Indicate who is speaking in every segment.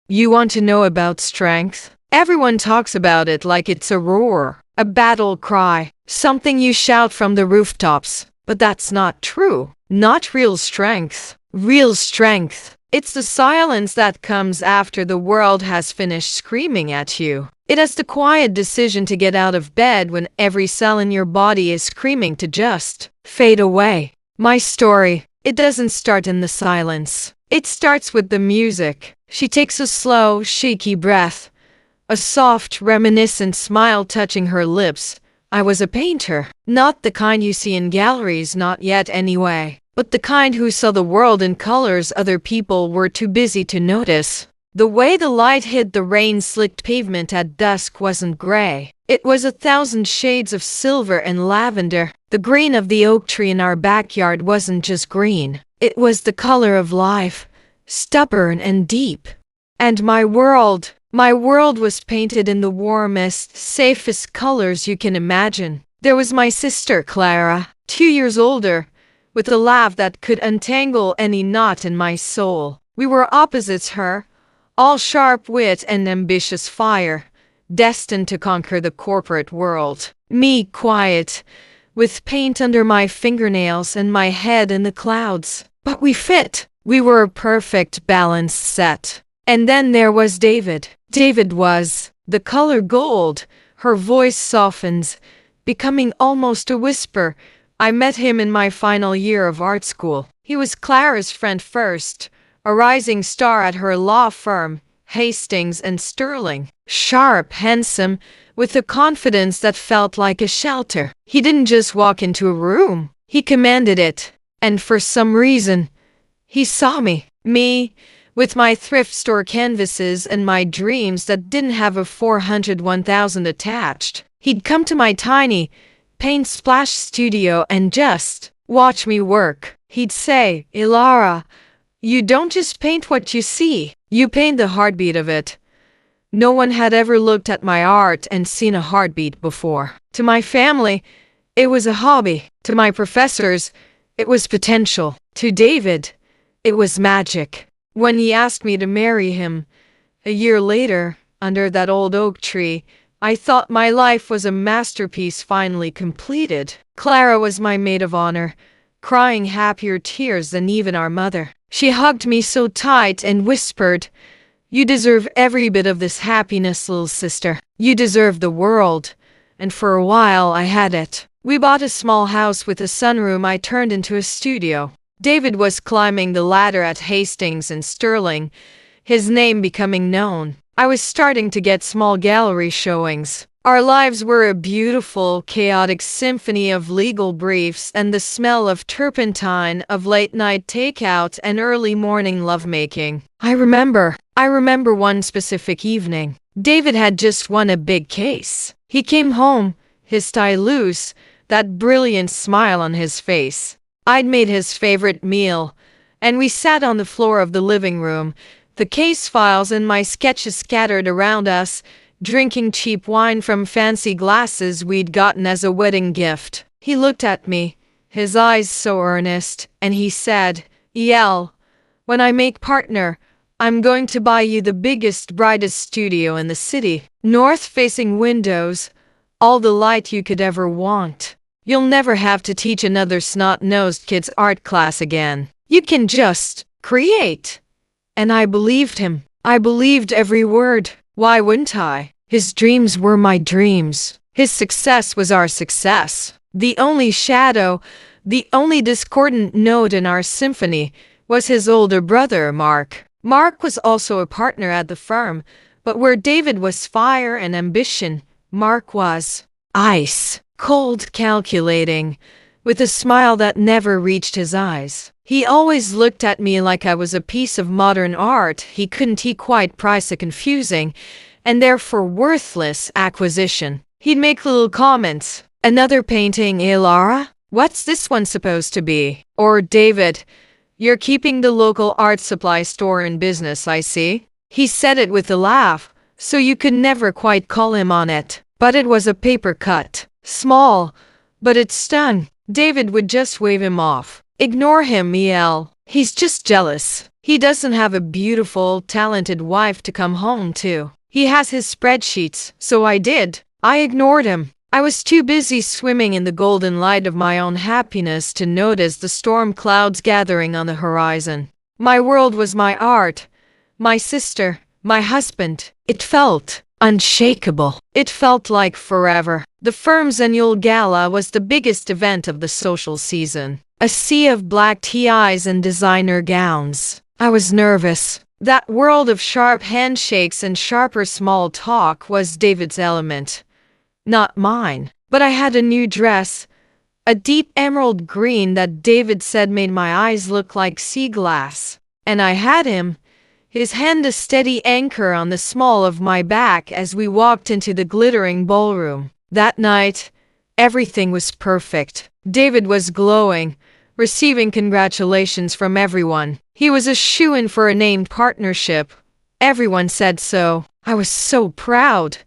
Speaker 1: You want to know about strength? Everyone talks about it like it's a roar, a battle cry, something you shout from the rooftops. But that's not true. Not real strength. Real strength. It's the silence that comes after the world has finished screaming at you. It is the quiet decision to get out of bed when every cell in your body is screaming to just fade away. My story, it doesn't start in the silence. It starts with the music. She takes a slow, shaky breath, a soft, reminiscent smile touching her lips. I was a painter, not the kind you see in galleries, not yet anyway, but the kind who saw the world in colors other people were too busy to notice. The way the light hit the rain-slicked pavement at dusk wasn't gray. It was 1,000 shades of silver and lavender. The green of the oak tree in our backyard wasn't just green. It was the color of life, stubborn and deep. And my world was painted in the warmest, safest colors you can imagine. There was my sister Clara, 2 years older, with a laugh that could untangle any knot in my soul. We were opposites her, all sharp wit and ambitious fire, destined to conquer the corporate world. Me quiet, with paint under my fingernails and my head in the clouds. But we fit. We were a perfect balanced set. And then there was David. David was the color gold. Her voice softens, becoming almost a whisper. I met him in my final year of art school. He was Clara's friend first, a rising star at her law firm, Hastings and Sterling. Sharp, handsome, with a confidence that felt like a shelter. He didn't just walk into a room. He commanded it. And for some reason, he saw me. Me, with my thrift store canvases and my dreams that didn't have a 401,000 attached. He'd come to my tiny, paint-splash studio and just watch me work. He'd say, "Ilara, you don't just paint what you see, you paint the heartbeat of it." No one had ever looked at my art and seen a heartbeat before. To my family, it was a hobby. To my professors, it was potential. To David, it was magic. When he asked me to marry him, a year later, under that old oak tree, I thought my life was a masterpiece finally completed. Clara was my maid of honor, crying happier tears than even our mother. She hugged me so tight and whispered, "You deserve every bit of this happiness, little sister. You deserve the world." And for a while I had it. We bought a small house with a sunroom I turned into a studio. David was climbing the ladder at Hastings and Sterling, his name becoming known. I was starting to get small gallery showings. Our lives were a beautiful, chaotic symphony of legal briefs and the smell of turpentine, of late-night takeout and early morning lovemaking. I remember one specific evening. David had just won a big case. He came home, his tie loose, that brilliant smile on his face. I'd made his favorite meal, and we sat on the floor of the living room, the case files and my sketches scattered around us, drinking cheap wine from fancy glasses we'd gotten as a wedding gift. He looked at me, his eyes so earnest, and he said, "Yell, when I make partner, I'm going to buy you the biggest, brightest studio in the city. North-facing windows, all the light you could ever want. You'll never have to teach another snot-nosed kid's art class again. You can just create." And I believed him. I believed every word. Why wouldn't I? His dreams were my dreams. His success was our success. The only shadow, the only discordant note in our symphony was his older brother, Mark. Mark was also a partner at the firm, but where David was fire and ambition, Mark was ice. Cold, calculating, with a smile that never reached his eyes. He always looked at me like I was a piece of modern art he couldn't quite price a confusing, and therefore worthless, acquisition. He'd make little comments. "Another painting, eh, Lara? What's this one supposed to be?" Or, "David, you're keeping the local art supply store in business, I see." He said it with a laugh, so you could never quite call him on it. But it was a paper cut. Small, but it stung. David would just wave him off. "Ignore him, El. He's just jealous. He doesn't have a beautiful, talented wife to come home to. He has his spreadsheets, so I did. I ignored him. I was too busy swimming in the golden light of my own happiness to notice the storm clouds gathering on the horizon. My world was my art, my sister, my husband. It felt unshakable. It felt like forever. The firm's annual gala was the biggest event of the social season. A sea of black ties and designer gowns. I was nervous. That world of sharp handshakes and sharper small talk was David's element, not mine. But I had a new dress, a deep emerald green that David said made my eyes look like sea glass. And I had him, his hand a steady anchor on the small of my back as we walked into the glittering ballroom. That night, everything was perfect. David was glowing, receiving congratulations from everyone. He was a shoo-in for a named partnership. Everyone said so. I was so proud,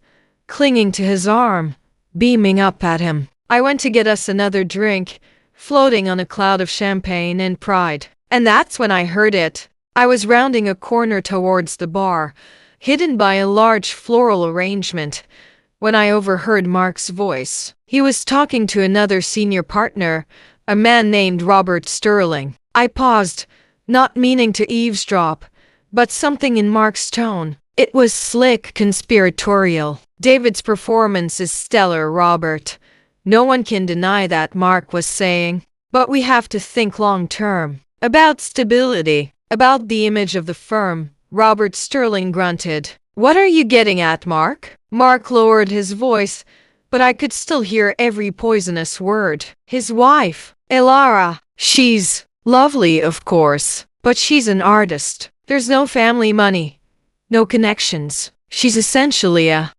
Speaker 1: clinging to his arm, beaming up at him. I went to get us another drink, floating on a cloud of champagne and pride. And that's when I heard it. I was rounding a corner towards the bar, hidden by a large floral arrangement, when I overheard Mark's voice. He was talking to another senior partner, a man named Robert Sterling. I paused, not meaning to eavesdrop, but something in Mark's tone. It was slick, conspiratorial. David's performance is stellar, Robert. No one can deny that, Mark was saying. But we have to think long-term. About stability, about the image of the firm. Robert Sterling grunted. What are you getting at, Mark? Mark lowered his voice, but I could still hear every poisonous word. His wife, Elara, she's lovely, of course, but she's an artist. There's no family money, no connections. She's essentially a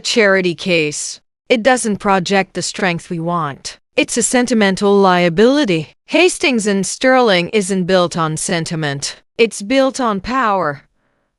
Speaker 1: charity case. It doesn't project the strength we want. It's a sentimental liability. Hastings and Sterling isn't built on sentiment. It's built on power.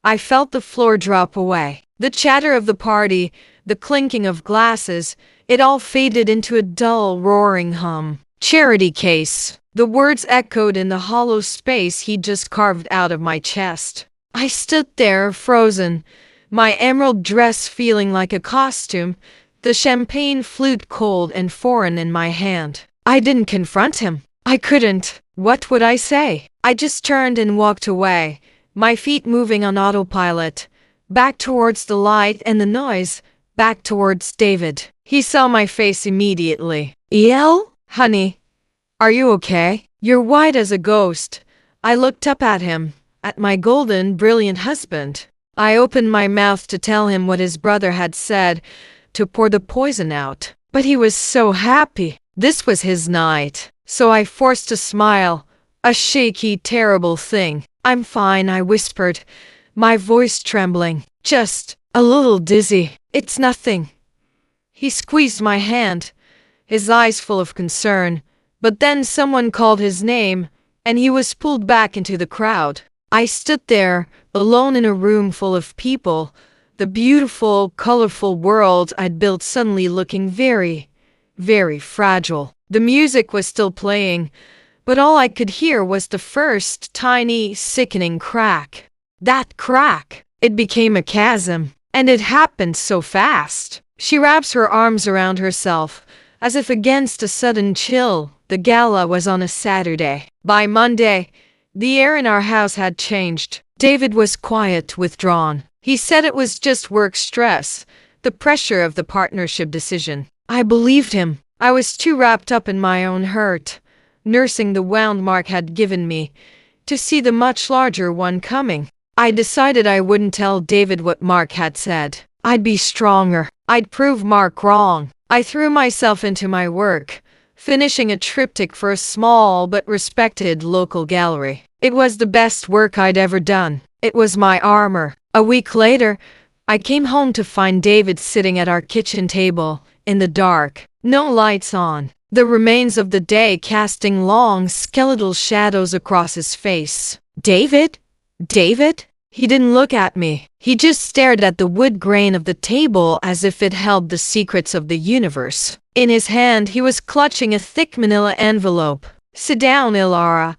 Speaker 1: I felt the floor drop away. The chatter of the party, the clinking of glasses, it all faded into a dull, roaring hum. Charity case. The words echoed in the hollow space he'd just carved out of my chest. I stood there, frozen, my emerald dress feeling like a costume, the champagne flute cold and foreign in my hand. I didn't confront him. I couldn't. What would I say? I just turned and walked away, my feet moving on autopilot, back towards the light and the noise, back towards David. He saw my face immediately. "El? Honey, are you okay? You're white as a ghost." I looked up at him, at my golden, brilliant husband. I opened my mouth to tell him what his brother had said, to pour the poison out. But he was so happy. This was his night. So I forced a smile, a shaky, terrible thing. "I'm fine," I whispered, my voice trembling. "Just a little dizzy. It's nothing." He squeezed my hand, his eyes full of concern. But then someone called his name, and he was pulled back into the crowd. I stood there, alone in a room full of people, the beautiful, colorful world I'd built suddenly looking very, very fragile. The music was still playing, but all I could hear was the first tiny, sickening crack. That crack! It became a chasm, and it happened so fast. She wraps her arms around herself, as if against a sudden chill. The gala was on a Saturday. By Monday, the air in our house had changed. David was quiet, withdrawn. He said it was just work stress, the pressure of the partnership decision. I believed him. I was too wrapped up in my own hurt, nursing the wound Mark had given me, to see the much larger one coming. I decided I wouldn't tell David what Mark had said. I'd be stronger. I'd prove Mark wrong. I threw myself into my work, finishing a triptych for a small but respected local gallery. It was the best work I'd ever done. It was my armor. A week later, I came home to find David sitting at our kitchen table, in the dark, no lights on, the remains of the day casting long, skeletal shadows across his face. "David? David?" He didn't look at me. He just stared at the wood grain of the table as if it held the secrets of the universe. In his hand, he was clutching a thick manila envelope. "Sit down, Ilara.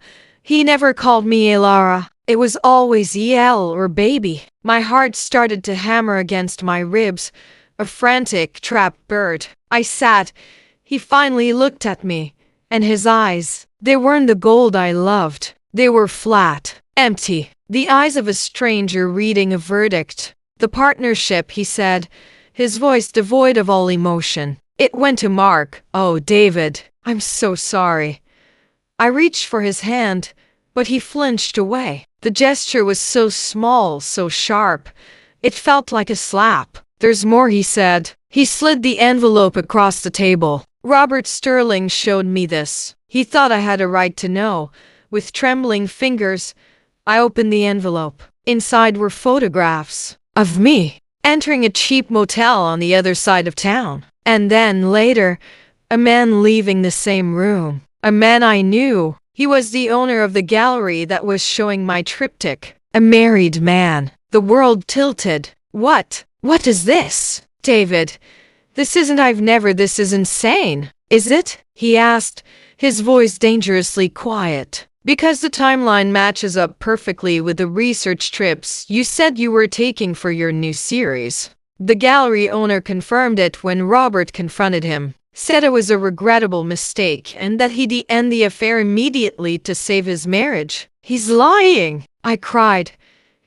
Speaker 1: He never called me Elara. It was always El or baby. My heart started to hammer against my ribs, a frantic, trapped bird. I sat. He finally looked at me, and his eyes, they weren't the gold I loved. They were flat, empty, the eyes of a stranger reading a verdict. The partnership, he said, his voice devoid of all emotion. It went to Mark. Oh, David, I'm so sorry. I reached for his hand, but he flinched away. The gesture was so small, so sharp. It felt like a slap. There's more, he said. He slid the envelope across the table. Robert Sterling showed me this. He thought I had a right to know. With trembling fingers, I opened the envelope. Inside were photographs of me entering a cheap motel on the other side of town. And then, later, a man leaving the same room. A man I knew. He was the owner of the gallery that was showing my triptych. A married man. The world tilted. What? What is this? David, this is insane. Is it? He asked, his voice dangerously quiet. Because the timeline matches up perfectly with the research trips you said you were taking for your new series. The gallery owner confirmed it when Robert confronted him. Said it was a regrettable mistake and that he'd end the affair immediately to save his marriage. He's lying, I cried,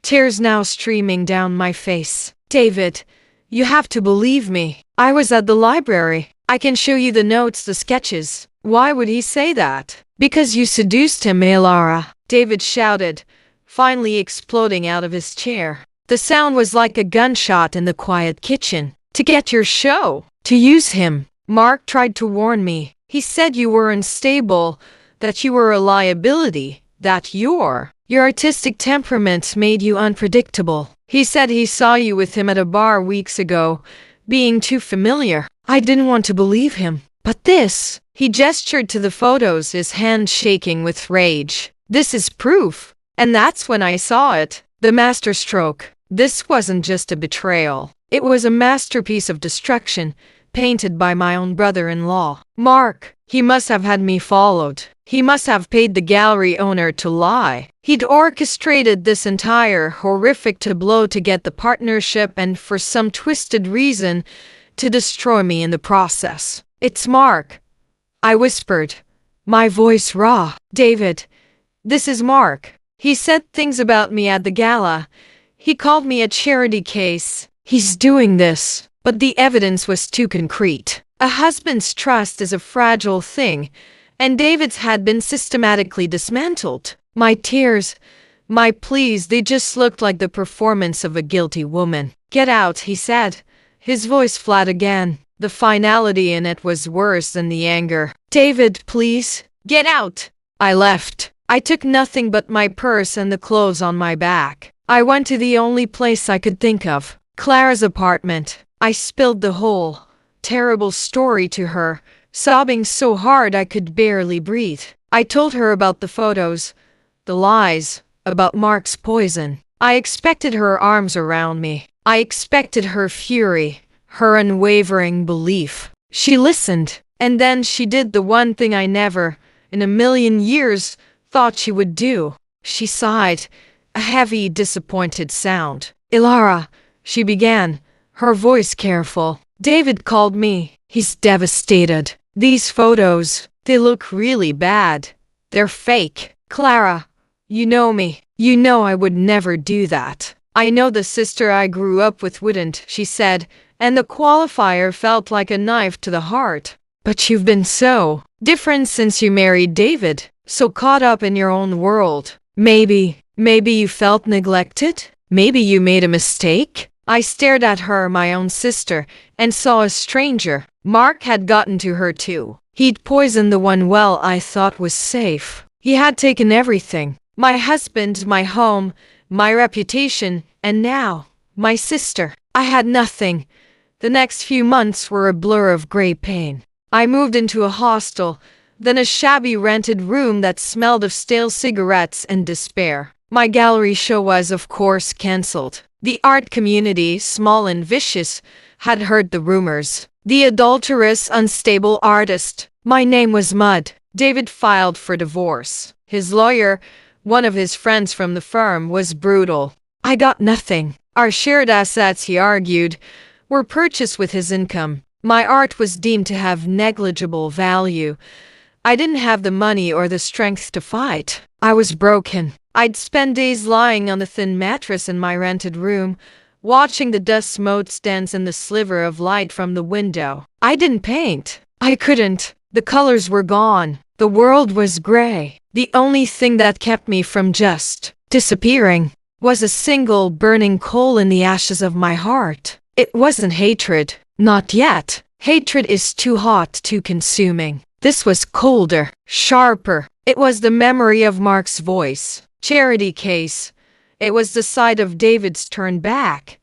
Speaker 1: tears now streaming down my face. David, you have to believe me. I was at the library. I can show you the notes, the sketches. Why would he say that? Because you seduced him, Elara, David shouted, finally exploding out of his chair. The sound was like a gunshot in the quiet kitchen. To get your show. To use him. Mark tried to warn me. He said you were unstable, that you were a liability, that your artistic temperament made you unpredictable. He said he saw you with him at a bar weeks ago, being too familiar. I didn't want to believe him. But this, he gestured to the photos, his hand shaking with rage. This is proof. And that's when I saw it. The masterstroke. This wasn't just a betrayal. It was a masterpiece of destruction, painted by my own brother-in-law. Mark, he must have had me followed. He must have paid the gallery owner to lie. He'd orchestrated this entire horrific tableau to get the partnership and, for some twisted reason, to destroy me in the process. It's Mark, I whispered, my voice raw. David, this is Mark. He said things about me at the gala. He called me a charity case. He's doing this. But the evidence was too concrete. A husband's trust is a fragile thing, and David's had been systematically dismantled. My tears, my pleas, they just looked like the performance of a guilty woman. Get out, he said, his voice flat again. The finality in it was worse than the anger. David, please, get out. I left. I took nothing but my purse and the clothes on my back. I went to the only place I could think of, Clara's apartment. I spilled the whole terrible story to her, sobbing so hard I could barely breathe. I told her about the photos, the lies, about Mark's poison. I expected her arms around me. I expected her fury, her unwavering belief. She listened, and then she did the one thing I never, in a million years, thought she would do. She sighed, a heavy, disappointed sound. Elara, she began, her voice careful. David called me. He's devastated. These photos, they look really bad. They're fake. Clara, you know me. You know I would never do that. I know the sister I grew up with wouldn't, she said, and the qualifier felt like a knife to the heart. But you've been so different since you married David, so caught up in your own world. Maybe you felt neglected? Maybe you made a mistake? I stared at her, my own sister, and saw a stranger. Mark had gotten to her too. He'd poisoned the one well I thought was safe. He had taken everything. My husband, my home, my reputation, and now, my sister. I had nothing. The next few months were a blur of grey pain. I moved into a hostel, then a shabby rented room that smelled of stale cigarettes and despair. My gallery show was, of course, cancelled. The art community, small and vicious, had heard the rumors. The adulterous, unstable artist. My name was Mud. David filed for divorce. His lawyer, one of his friends from the firm, was brutal. I got nothing. Our shared assets, he argued, were purchased with his income. My art was deemed to have negligible value. I didn't have the money or the strength to fight. I was broken. I'd spend days lying on the thin mattress in my rented room, watching the dust motes dance in the sliver of light from the window. I didn't paint. I couldn't. The colors were gone. The world was gray. The only thing that kept me from just disappearing was a single burning coal in the ashes of my heart. It wasn't hatred. Not yet. Hatred is too hot, too consuming. This was colder, sharper. It was the memory of Mark's voice. Charity case. It was the sight of David's turn back.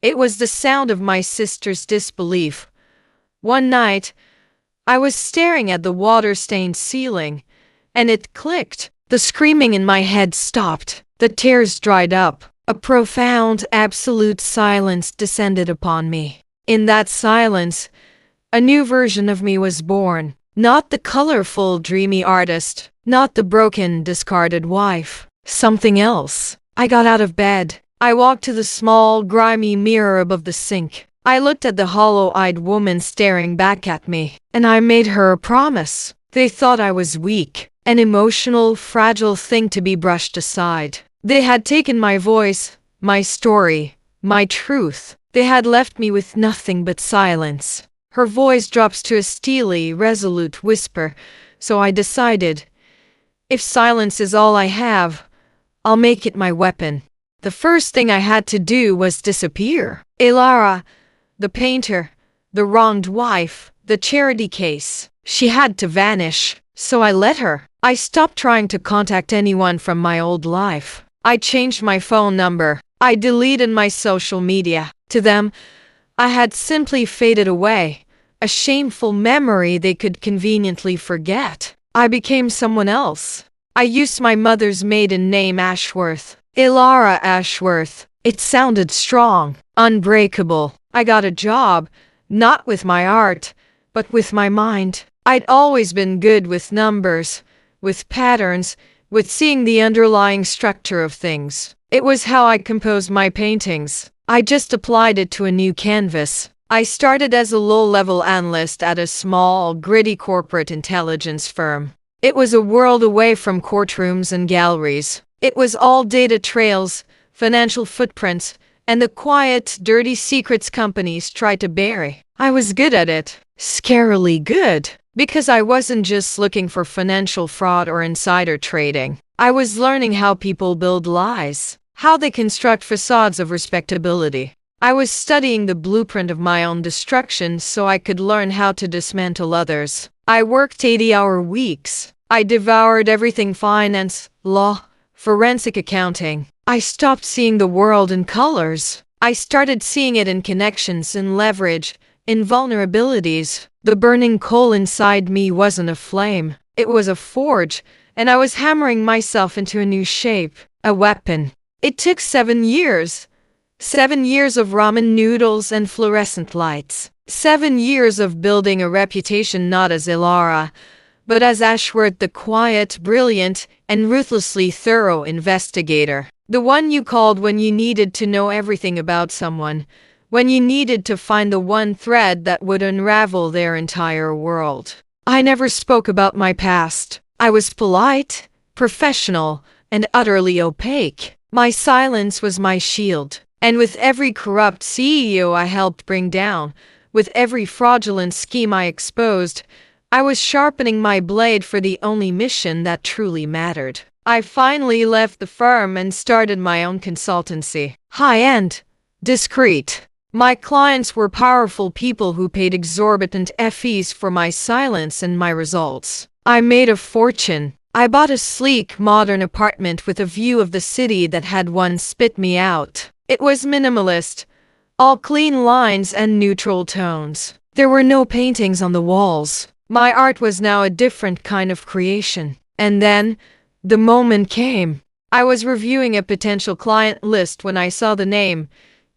Speaker 1: It was the sound of my sister's disbelief. One night, I was staring at the water-stained ceiling, and it clicked. The screaming in my head stopped. The tears dried up. A profound, absolute silence descended upon me. In that silence, a new version of me was born. Not the colorful, dreamy artist, not the broken, discarded wife. Something else. I got out of bed. I walked to the small, grimy mirror above the sink. I looked at the hollow-eyed woman staring back at me, and I made her a promise. They thought I was weak, an emotional, fragile thing to be brushed aside. They had taken my voice, my story, my truth. They had left me with nothing but silence. Her voice drops to a steely, resolute whisper, so I decided, if silence is all I have, I'll make it my weapon. The first thing I had to do was disappear. Ilara, the painter, the wronged wife, the charity case. She had to vanish, so I let her. I stopped trying to contact anyone from my old life. I changed my phone number. I deleted my social media. To them, I had simply faded away, a shameful memory they could conveniently forget. I became someone else. I used my mother's maiden name, Ashworth. Ilara Ashworth. It sounded strong, unbreakable. I got a job, not with my art, but with my mind. I'd always been good with numbers, with patterns, with seeing the underlying structure of things. It was how I composed my paintings. I just applied it to a new canvas. I started as a low-level analyst at a small, gritty corporate intelligence firm. It was a world away from courtrooms and galleries. It was all data trails, financial footprints, and the quiet, dirty secrets companies try to bury. I was good at it. Scarily good. Because I wasn't just looking for financial fraud or insider trading. I was learning how people build lies, how they construct facades of respectability. I was studying the blueprint of my own destruction so I could learn how to dismantle others. I worked 80-hour weeks. I devoured everything: finance, law, forensic accounting. I stopped seeing the world in colors. I started seeing it in connections, in leverage, in vulnerabilities. The burning coal inside me wasn't a flame. It was a forge, and I was hammering myself into a new shape, a weapon. It took 7 years. 7 years of ramen noodles and fluorescent lights. 7 years of building a reputation not as Ilara, but as Ashworth, the quiet, brilliant, and ruthlessly thorough investigator. The one you called when you needed to know everything about someone, when you needed to find the one thread that would unravel their entire world. I never spoke about my past. I was polite, professional, and utterly opaque. My silence was my shield. And with every corrupt CEO I helped bring down, with every fraudulent scheme I exposed, I was sharpening my blade for the only mission that truly mattered. I finally left the firm and started my own consultancy. High-end, discreet. My clients were powerful people who paid exorbitant fees for my silence and my results. I made a fortune. I bought a sleek, modern apartment with a view of the city that had once spit me out. It was minimalist, all clean lines and neutral tones. There were no paintings on the walls. My art was now a different kind of creation. And then, the moment came. I was reviewing a potential client list when I saw the name,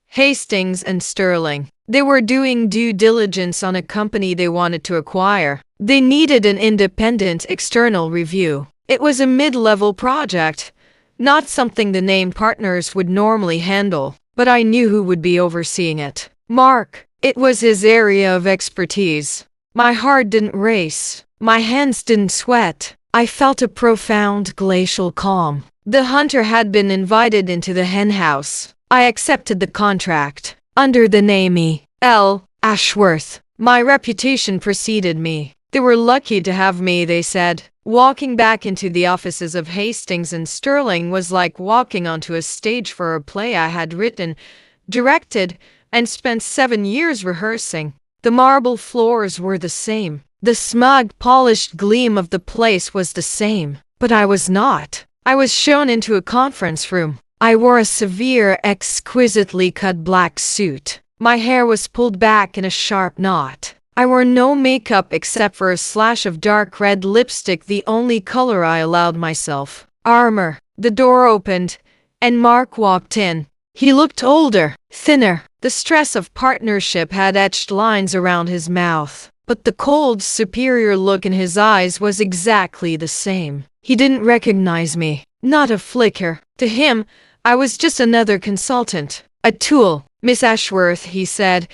Speaker 1: Hastings and Sterling. They were doing due diligence on a company they wanted to acquire. They needed an independent external review. It was a mid-level project, not something the named partners would normally handle, but I knew who would be overseeing it. Mark. It was his area of expertise. My heart didn't race. My hands didn't sweat. I felt a profound glacial calm. The hunter had been invited into the hen house. I accepted the contract. Under the name E.L. Ashworth. My reputation preceded me. They were lucky to have me, they said. Walking back into the offices of Hastings and Sterling was like walking onto a stage for a play I had written, directed, and spent 7 years rehearsing. The marble floors were the same. The smug, polished gleam of the place was the same. But I was not. I was shown into a conference room. I wore a severe, exquisitely cut black suit. My hair was pulled back in a sharp knot. I wore no makeup except for a slash of dark red lipstick, the only color I allowed myself. Armor. The door opened, and Mark walked in. He looked older, thinner. The stress of partnership had etched lines around his mouth, but the cold, superior look in his eyes was exactly the same. He didn't recognize me. Not a flicker. To him, I was just another consultant. A tool. Miss Ashworth, he said,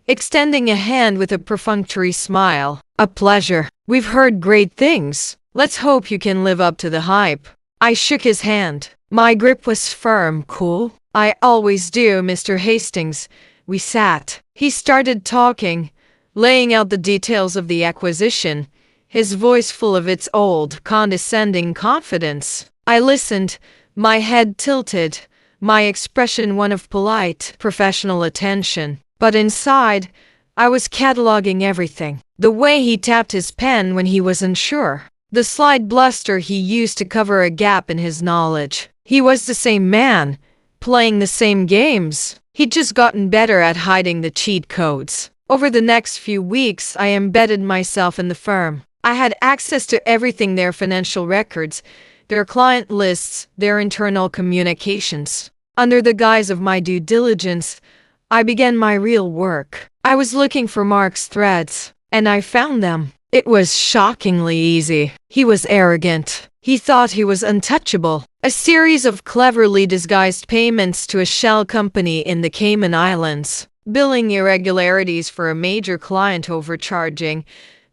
Speaker 1: extending a hand with a perfunctory smile. A pleasure. We've heard great things. Let's hope you can live up to the hype. I shook his hand. My grip was firm, cool. I always do, Mr. Hastings. We sat. He started talking, laying out the details of the acquisition, his voice full of its old, condescending confidence. I listened, my head tilted, my expression one of polite, professional attention. But inside, I was cataloging everything. The way he tapped his pen when he was unsure. The slight bluster he used to cover a gap in his knowledge. He was the same man, playing the same games. He'd just gotten better at hiding the cheat codes. Over the next few weeks, I embedded myself in the firm. I had access to everything: their financial records, their client lists, their internal communications. Under the guise of my due diligence, I began my real work. I was looking for Mark's threads, and I found them. It was shockingly easy. He was arrogant. He thought he was untouchable. A series of cleverly disguised payments to a shell company in the Cayman Islands, billing irregularities for a major client overcharging,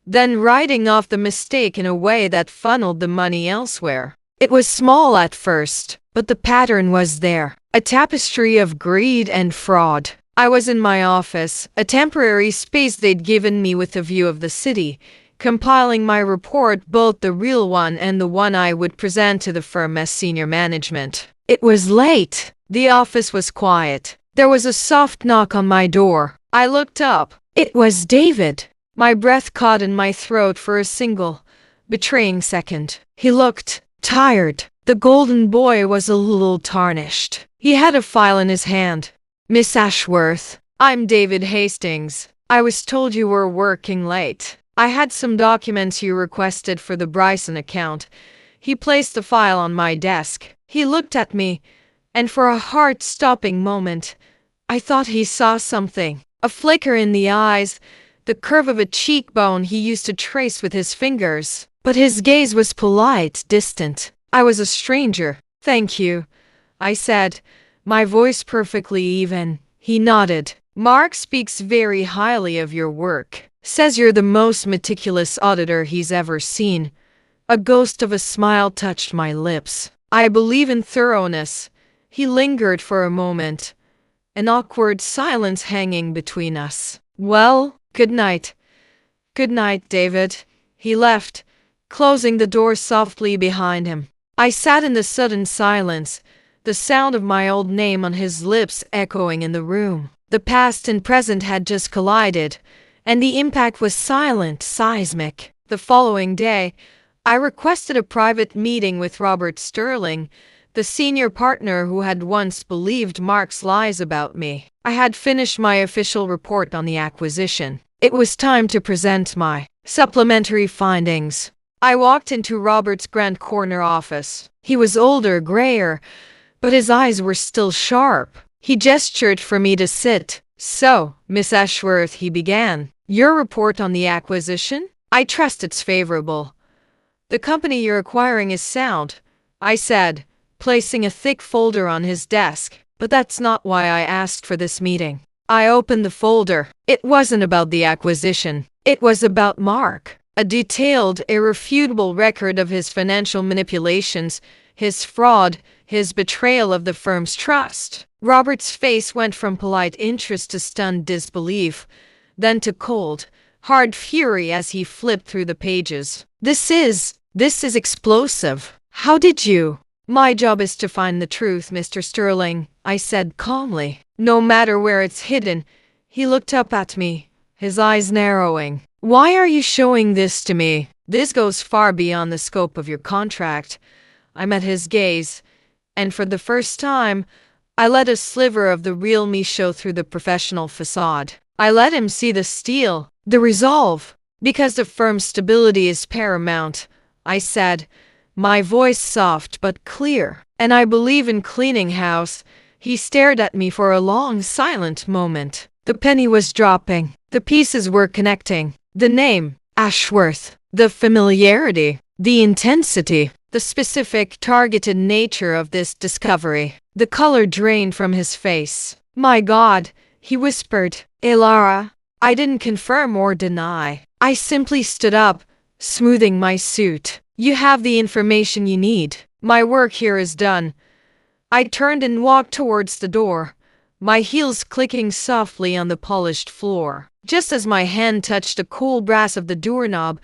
Speaker 1: then writing off the mistake in a way that funneled the money elsewhere. It was small at first, but the pattern was there. A tapestry of greed and fraud. I was in my office, a temporary space they'd given me with a view of the city, compiling my report, both the real one and the one I would present to the firm as senior management. It was late. The office was quiet. There was a soft knock on my door. I looked up. It was David. My breath caught in my throat for a single, betraying second. He looked tired. The golden boy was a little tarnished. He had a file in his hand. Miss Ashworth, I'm David Hastings. I was told you were working late. I had some documents you requested for the Bryson account. He placed the file on my desk. He looked at me, and for a heart-stopping moment, I thought he saw something. A flicker in the eyes, the curve of a cheekbone he used to trace with his fingers. But his gaze was polite, distant. I was a stranger. Thank you, I said, my voice perfectly even. He nodded. Mark speaks very highly of your work. Says you're the most meticulous auditor he's ever seen. A ghost of a smile touched my lips. I believe in thoroughness. He lingered for a moment, an awkward silence hanging between us. Well, good night. Good night, David. He left, closing the door softly behind him. I sat in the sudden silence, the sound of my old name on his lips echoing in the room. The past and present had just collided, and the impact was silent, seismic. The following day, I requested a private meeting with Robert Sterling, the senior partner who had once believed Mark's lies about me. I had finished my official report on the acquisition. It was time to present my supplementary findings. I walked into Robert's grand corner office. He was older, grayer, but his eyes were still sharp. He gestured for me to sit. So, Miss Ashworth, he began. Your report on the acquisition? I trust it's favorable. The company you're acquiring is sound, I said, placing a thick folder on his desk. But that's not why I asked for this meeting. I opened the folder. It wasn't about the acquisition. It was about Mark. A detailed, irrefutable record of his financial manipulations, his fraud, his betrayal of the firm's trust. Robert's face went from polite interest to stunned disbelief, then to cold, hard fury as he flipped through the pages. This is explosive. How did you? My job is to find the truth, Mr. Sterling, I said calmly. No matter where it's hidden. He looked up at me, his eyes narrowing. Why are you showing this to me? This goes far beyond the scope of your contract. I met his gaze, and for the first time, I let a sliver of the real me show through the professional facade. I let him see the steel, the resolve. Because the firm's stability is paramount, I said, my voice soft but clear. And I believe in cleaning house. He stared at me for a long, silent moment. The penny was dropping. The pieces were connecting. The name, Ashworth. The familiarity. The intensity. The specific, targeted nature of this discovery. The color drained from his face. My God, he whispered. Elara. I didn't confirm or deny. I simply stood up, smoothing my suit. You have the information you need. My work here is done. I turned and walked towards the door, my heels clicking softly on the polished floor. Just as my hand touched the cool brass of the doorknob,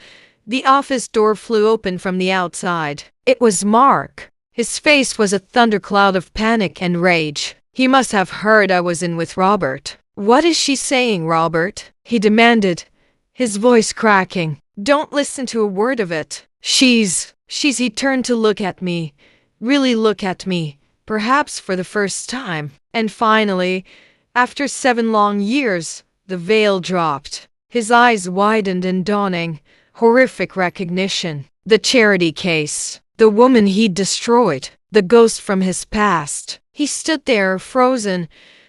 Speaker 1: the office door flew open from the outside. It was Mark. His face was a thundercloud of panic and rage. He must have heard I was in with Robert. What is she saying, Robert? He demanded, his voice cracking. Don't listen to a word of it. She's. He turned to look at me. Really look at me. Perhaps for the first time. And finally, after 7 long years, the veil dropped. His eyes widened in dawning, horrific recognition. The charity case. The woman he'd destroyed. The ghost from his past. He stood there, frozen,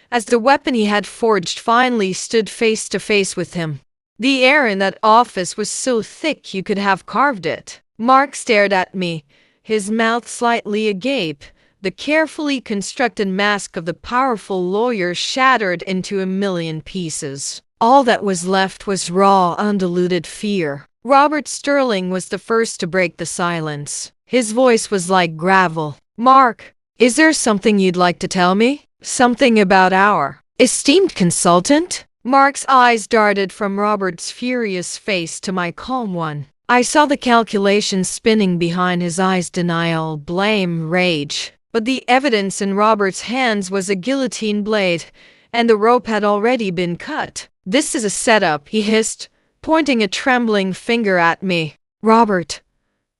Speaker 1: as the weapon he had forged finally stood face to face with him. The air in that office was so thick you could have carved it. Mark stared at me, his mouth slightly agape, the carefully constructed mask of the powerful lawyer shattered into a million pieces. All that was left was raw, undiluted fear. Robert Sterling was the first to break the silence. His voice was like gravel. Mark, is there something you'd like to tell me? Something about our esteemed consultant? Mark's eyes darted from Robert's furious face to my calm one. I saw the calculations spinning behind his eyes, denial, blame, rage. But the evidence in Robert's hands was a guillotine blade, and the rope had already been cut. This is a setup, he hissed, pointing a trembling finger at me. Robert,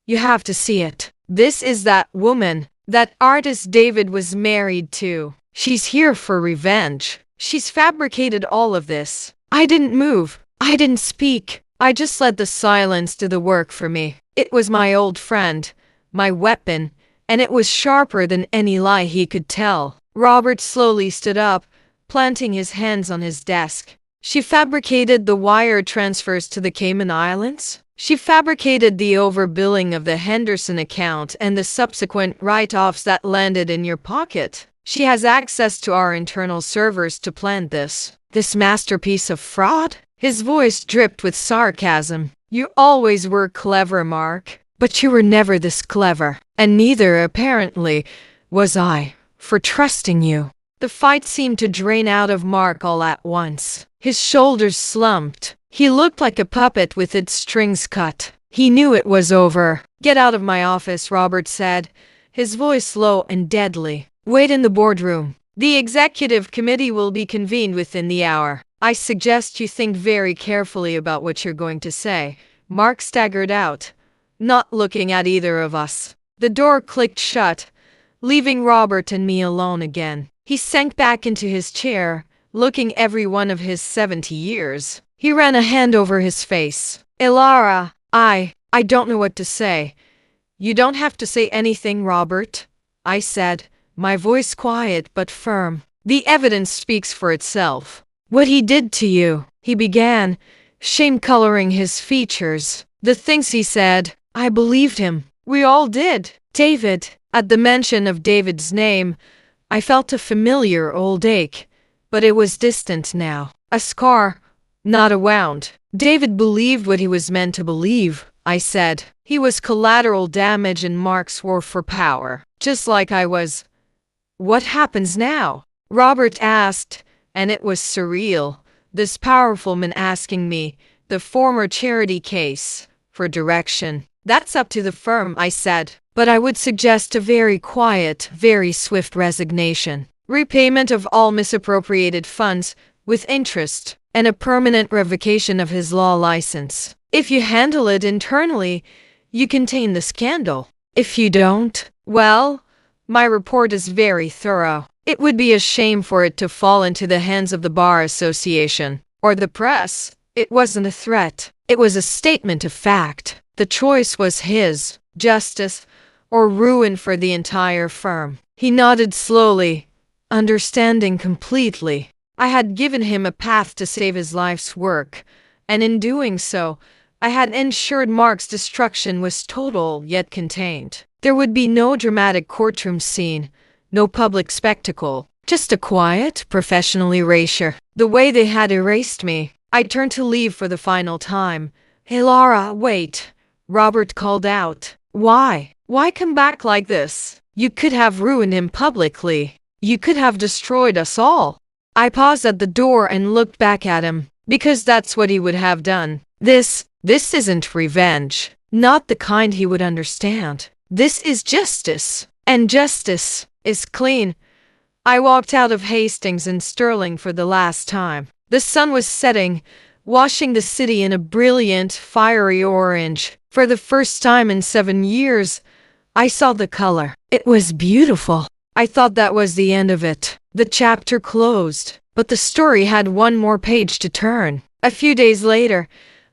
Speaker 1: you have to see it. This is that woman, that artist David was married to. She's here for revenge. She's fabricated all of this. I didn't move. I didn't speak. I just let the silence do the work for me. It was my old friend, my weapon, and it was sharper than any lie he could tell. Robert slowly stood up, planting his hands on his desk. She fabricated the wire transfers to the Cayman Islands. She fabricated the overbilling of the Henderson account and the subsequent write-offs that landed in your pocket. She has access to our internal servers to plant this masterpiece of fraud. His voice dripped with sarcasm. You always were clever, Mark, but you were never this clever. And neither, apparently, was I, for trusting you. The fight seemed to drain out of Mark all at once. His shoulders slumped. He looked like a puppet with its strings cut. He knew it was over. Get out of my office, Robert said, his voice low and deadly. Wait in the boardroom. The executive committee will be convened within the hour. I suggest you think very carefully about what you're going to say. Mark staggered out, not looking at either of us. The door clicked shut, leaving Robert and me alone again. He sank back into his chair, looking every one of his 70 years. He ran a hand over his face. Elara, I don't know what to say. You don't have to say anything, Robert, I said, my voice quiet but firm. The evidence speaks for itself. What he did to you, he began, shame coloring his features. The things he said, I believed him. We all did. David. At the mention of David's name, I felt a familiar old ache, but it was distant now. A scar, not a wound. David believed what he was meant to believe, I said. He was collateral damage in Mark's war for power, just like I was. What happens now? Robert asked, and it was surreal. This powerful man asking me, the former charity case, for direction. That's up to the firm, I said. But I would suggest a very quiet, very swift resignation. Repayment of all misappropriated funds, with interest, and a permanent revocation of his law license. If you handle it internally, you contain the scandal. If you don't, well, my report is very thorough. It would be a shame for it to fall into the hands of the Bar Association, or the press. It wasn't a threat. It was a statement of fact. The choice was his, justice, or ruin for the entire firm. He nodded slowly, understanding completely. I had given him a path to save his life's work, and in doing so, I had ensured Mark's destruction was total yet contained. There would be no dramatic courtroom scene, no public spectacle, just a quiet, professional erasure. The way they had erased me. I turned to leave for the final time. "Hey Laura, wait," Robert called out. "Why? Why come back like this? You could have ruined him publicly. You could have destroyed us all." I paused at the door and looked back at him, because that's what he would have done. This isn't revenge. Not the kind he would understand. This is justice. And justice is clean. I walked out of Hastings and Sterling for the last time. The sun was setting, washing the city in a brilliant, fiery orange. For the first time in 7 years, I saw the color. It was beautiful. I thought that was the end of it. The chapter closed, but the story had one more page to turn. A few days later,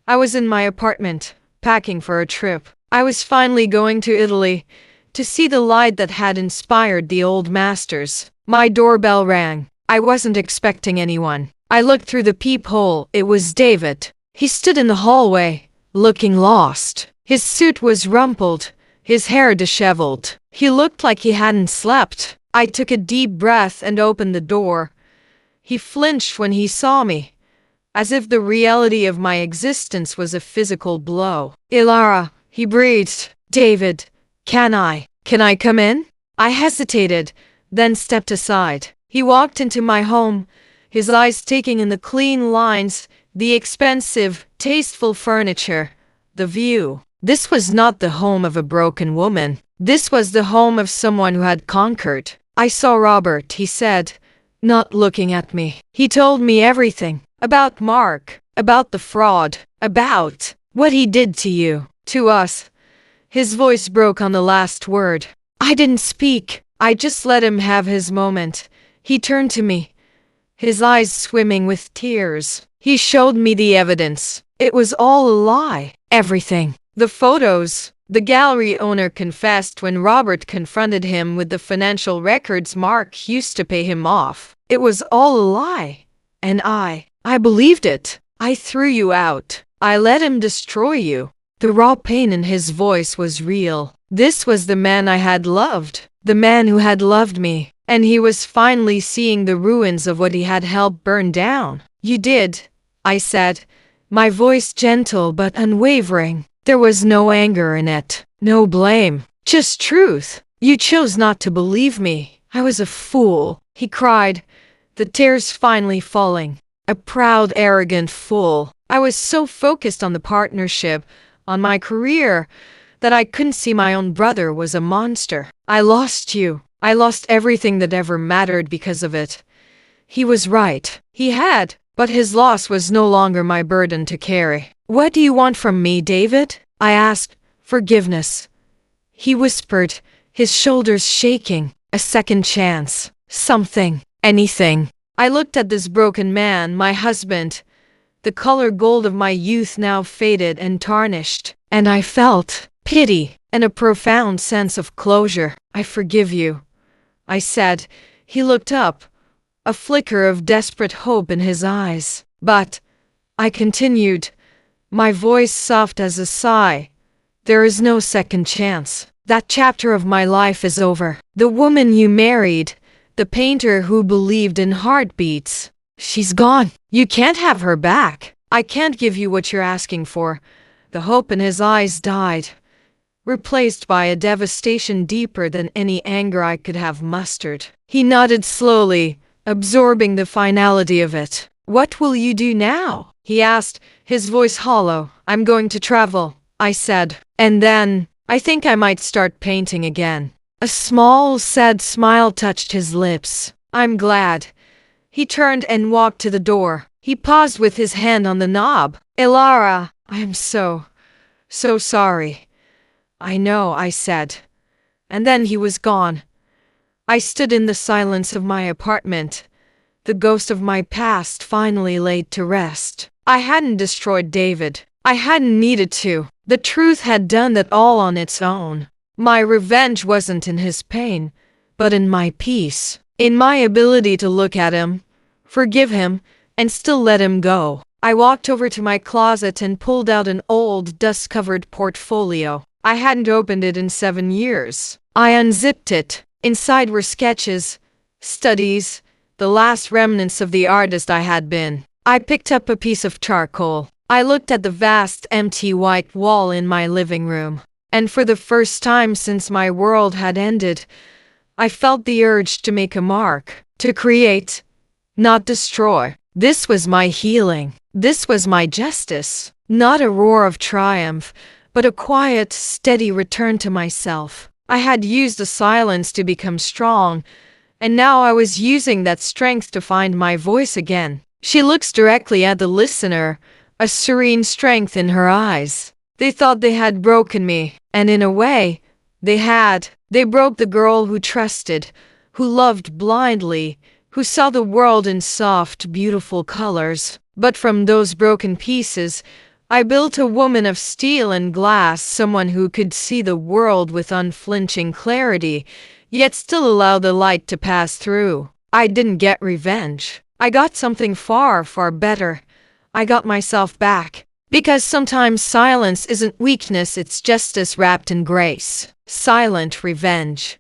Speaker 1: I was in my apartment, packing for a trip. I was finally going to Italy, to see the light that had inspired the old masters. My doorbell rang. I wasn't expecting anyone. I looked through the peephole. It was David. He stood in the hallway, looking lost. His suit was rumpled, his hair disheveled. He looked like he hadn't slept. I took a deep breath and opened the door. He flinched when he saw me, as if the reality of my existence was a physical blow. "Ilara," he breathed. "David, can I come in?" I hesitated, then stepped aside. He walked into my home, his eyes taking in the clean lines, the expensive, tasteful furniture, the view. This was not the home of a broken woman. This was the home of someone who had conquered. "I saw Robert," he said, not looking at me. "He told me everything. About Mark, about the fraud, about what he did to you, to us." His voice broke on the last word. I didn't speak. I just let him have his moment. He turned to me, his eyes swimming with tears. He showed me the evidence. It was all a lie. Everything. The photos. The gallery owner confessed when Robert confronted him with the financial records Mark used to pay him off. It was all a lie. And I believed it. I threw you out. I let him destroy you. The raw pain in his voice was real. This was the man I had loved. The man who had loved me. And he was finally seeing the ruins of what he had helped burn down. "You did," I said, my voice gentle but unwavering. There was no anger in it, no blame, just truth. "You chose not to believe me. I was a fool," he cried, the tears finally falling. "A proud, arrogant fool. I was so focused on the partnership, on my career, that I couldn't see my own brother was a monster. I lost you. I lost everything that ever mattered because of it." He was right. He had, but his loss was no longer my burden to carry. "What do you want from me, David?" I asked. "Forgiveness," he whispered, his shoulders shaking. "A second chance. Something. Anything." I looked at this broken man, my husband, the color gold of my youth now faded and tarnished, and I felt pity and a profound sense of closure. "I forgive you," I said. He looked up, a flicker of desperate hope in his eyes. "But," I continued, my voice soft as a sigh, There is no second chance. That chapter of my life is over. The woman you married, the painter who believed in heartbeats, she's gone. You can't have her back. I can't give you what you're asking for." The hope in his eyes died, replaced by a devastation deeper than any anger I could have mustered. He nodded slowly, absorbing the finality of it. "What will you do now?" he asked, his voice hollow. "I'm going to travel," I said. "And then, I think I might start painting again." A small, sad smile touched his lips. "I'm glad." He turned and walked to the door. He paused with his hand on the knob. "Elara, I am so sorry." "I know," I said. And then he was gone. I stood in the silence of my apartment, the ghost of my past finally laid to rest. I hadn't destroyed David. I hadn't needed to. The truth had done that all on its own. My revenge wasn't in his pain, but in my peace, in my ability to look at him, forgive him, and still let him go. I walked over to my closet and pulled out an old, dust-covered portfolio. I hadn't opened it in 7 years. I unzipped it. Inside were sketches, studies, the last remnants of the artist I had been. I picked up a piece of charcoal. I looked at the vast, empty white wall in my living room. And for the first time since my world had ended, I felt the urge to make a mark, to create, not destroy. This was my healing. This was my justice. Not a roar of triumph, but a quiet, steady return to myself. I had used the silence to become strong, and now I was using that strength to find my voice again. She looks directly at the listener, a serene strength in her eyes. They thought they had broken me, and in a way, they had. They broke the girl who trusted, who loved blindly, who saw the world in soft, beautiful colors. But from those broken pieces, I built a woman of steel and glass, someone who could see the world with unflinching clarity, yet still allow the light to pass through. I didn't get revenge. I got something far, far better. I got myself back. Because sometimes silence isn't weakness, it's justice wrapped in grace. Silent revenge.